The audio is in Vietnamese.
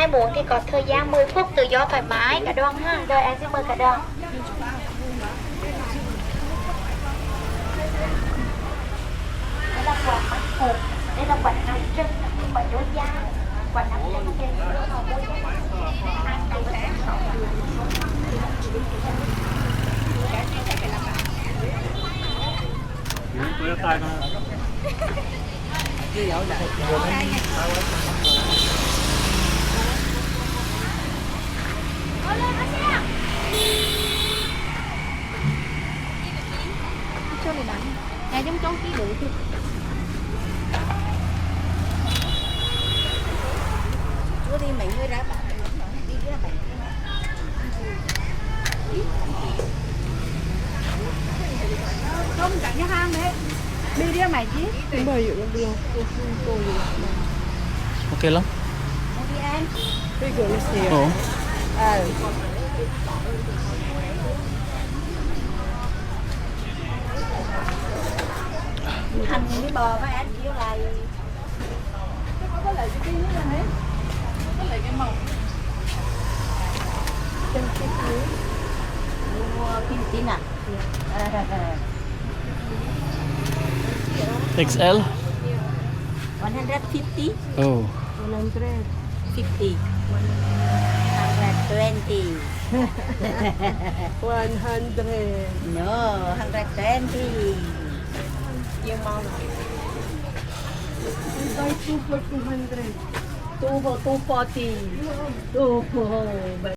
ai muốn thì có thời gian 10 phút tự do thoải mái cả đoàn ha. Rồi em xin mời cả đoàn. Đây là quả mắt hộp, đây là quả nóng trứng, quả chốt da, quả nóng trứng kèm với hộp bôi Tôi tay con. Cho này nặng. Này giống trốn ký bự chứ. Chú đi mấy người ra bạn đi ra bạn. Không chẳng cái hang đấy. Đi ra mày chứ. Không bao nhiêu được. Ok lắm. Đi em. Ồ. Hành với bò với anh chiếu lại. Có lại cái kia là hết. Có lại cái màu. Chân cái kia. Mua kim chín à? XL. 150. Oh. 50. 120. 100. No, 120. Yung mao na. Buy 2 for 200. 2 for 240. 2 for